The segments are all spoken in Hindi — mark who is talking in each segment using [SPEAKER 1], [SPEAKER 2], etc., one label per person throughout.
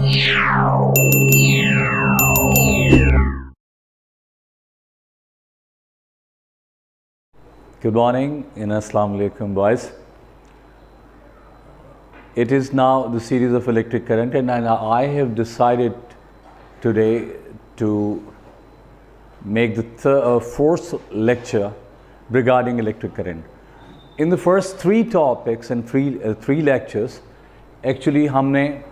[SPEAKER 1] Good morning and Assalamu alaikum, boys. It is now the series of electric current, and I have decided today to make the fourth lecture regarding electric current. In the first three topics and three lectures, actually हमने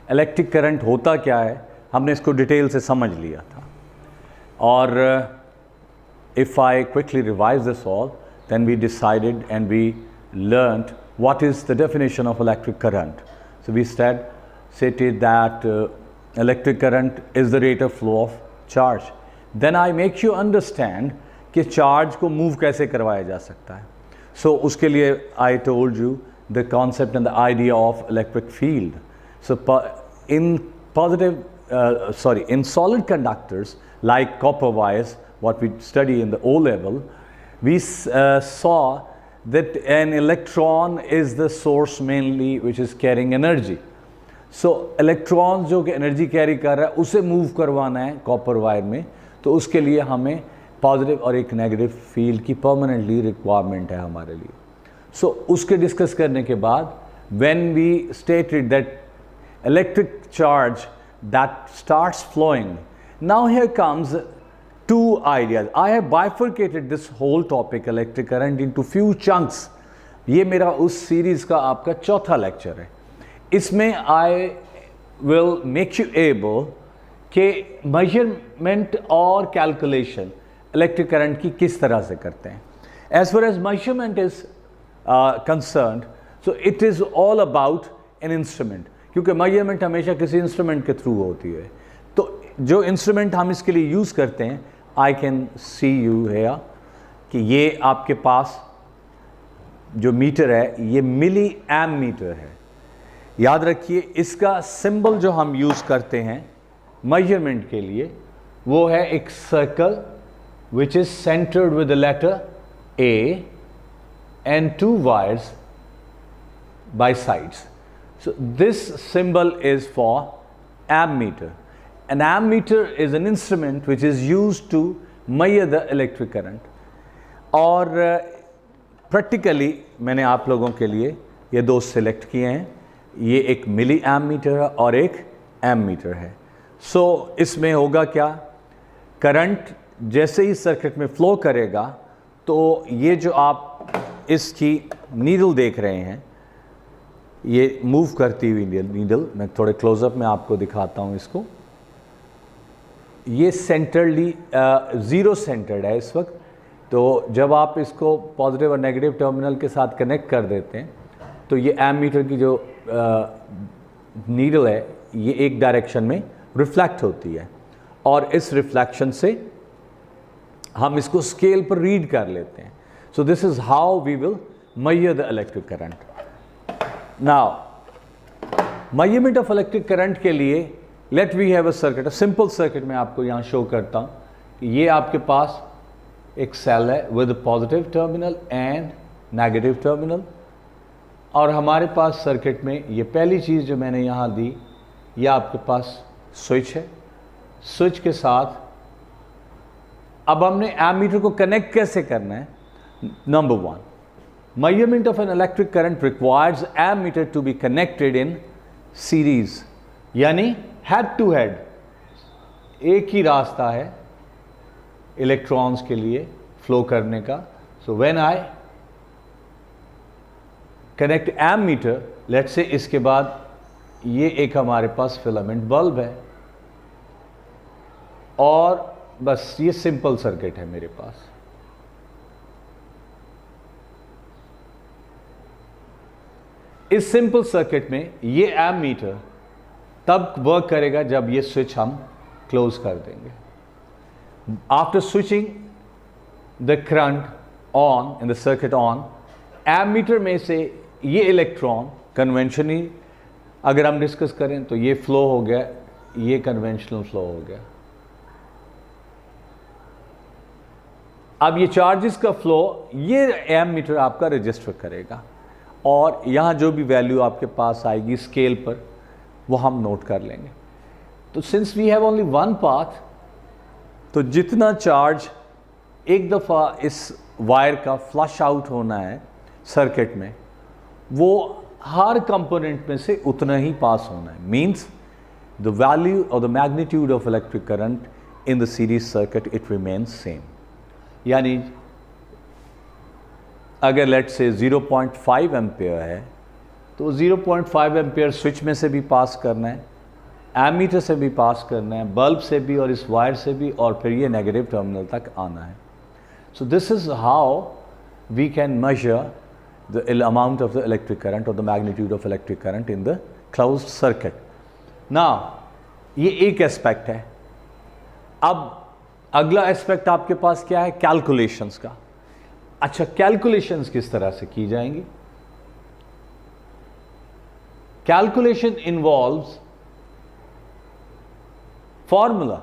[SPEAKER 1] electric current होता क्या है हमने इसको डिटेल से समझ लिया था. और if I quickly revise this all, then we decided and we learned what is the definition of electric current. So we stated that electric current is the rate of flow of charge. Then I make you understand कि charge को move कैसे करवाया जा सकता है. So उसके लिए I told you the concept and the idea of electric field. So in solid conductors like copper wires, what we study in the O level, we saw that an electron is the source mainly which is carrying energy. So electrons जो कि energy carry कर रहा है उसे move करवाना है copper wire में, तो उसके लिए हमें positive और एक negative field की permanently requirement है हमारे लिए. So उसके discuss करने के बाद when we stated that electric charge that starts flowing, now here comes two ideas. I have bifurcated this whole topic electric current into few chunks. ये मेरा उस series का आपका चौथा lecture है. इसमें I will make you able कि measurement और calculation electric current की किस तरह से करते हैं. As far as measurement is concerned, so it is all about an instrument. क्योंकि measurement हमेशा किसी instrument के through होती है. तो जो instrument हम इसके लिए use करते हैं, I can see you here कि ये आपके पास जो मीटर है ये मिली एम मीटर है. याद रखिए इसका सिंबल जो हम यूज़ करते हैं मेजरमेंट के लिए वो है एक circle which is centered with the letter A and two wires by sides. So this symbol is for ammeter. An ammeter is an instrument which is used to measure the electric current. और practically मैंने आप लोगों के लिए ये दो select किए हैं. ये एक मिली ammeter है और एक ammeter है. So इसमें होगा क्या, करंट जैसे ही सर्किट में फ्लो करेगा तो ये जो आप इसकी नीडल देख रहे हैं ये मूव करती हुई नीडल, मैं थोड़े क्लोजअप में आपको दिखाता हूँ इसको. ये सेंटरली ज़ीरो सेंटर्ड है इस वक्त. तो जब आप इसको पॉजिटिव और नेगेटिव टर्मिनल के साथ कनेक्ट कर देते हैं तो ये एमीटर की जो नीडल है ये एक डायरेक्शन में रिफ्लेक्ट होती है और इस रिफ्लेक्शन से हम इसको स्केल पर रीड कर लेते हैं. So this is how we will measure the electric current. Now, measurement of electric current के लिए let we have a circuit, a simple circuit मैं आपको यहाँ शो करता हूँ. ये आपके पास एक सेल है with positive terminal and negative terminal और हमारे पास सर्किट में ये पहली चीज़ जो मैंने यहाँ दी ये आपके पास स्विच है. स्विच के साथ अब हमने एमीटर को कनेक्ट कैसे करना है. Number one, measurement of an electric current requires ammeter to be connected in series, यानी head to head एक ही रास्ता है इलेक्ट्रॉन्स के लिए फ्लो करने का. So when I connect ammeter, let's say इसके बाद ये एक हमारे पास फिलामेंट बल्ब है और बस ये सिंपल सर्किट है मेरे पास. इस सिंपल सर्किट में ये एमीटर तब वर्क करेगा जब ये स्विच हम क्लोज कर देंगे. After switching the current on in the circuit on, ammeter में से ये इलेक्ट्रॉन कन्वेंशनली अगर हम डिस्कस करें तो ये फ्लो हो गया, ये कन्वेंशनल फ्लो हो गया. अब ये चार्जेस का फ्लो ये एमीटर आपका रजिस्टर करेगा और यहाँ जो भी वैल्यू आपके पास आएगी स्केल पर वो हम नोट कर लेंगे। तो since we have only one path, तो जितना चार्ज एक दफ़ा इस वायर का फ्लश आउट होना है सर्किट में, वो हर कंपोनेंट में से उतना ही पास होना है। मीन्स द वैल्यू और the magnitude of electric current in the series circuit it remains same. यानी अगर लेट से 0.5 एम्पियर है तो 0.5 एम्पियर स्विच में से भी पास करना है, एमीटर से भी पास करना है, बल्ब से भी और इस वायर से भी, और फिर ये नेगेटिव टर्मिनल तक आना है। So this is how we can measure the amount of the electric current or the magnitude of electric current in the closed circuit. Now, ये एक एस्पेक्ट है। अब अगला एस्पेक्ट आपके पास क्या है? कैलकुलेशंस का। अच्छा, कैलकुलेशंस किस तरह से की जाएंगी? Calculation involves formula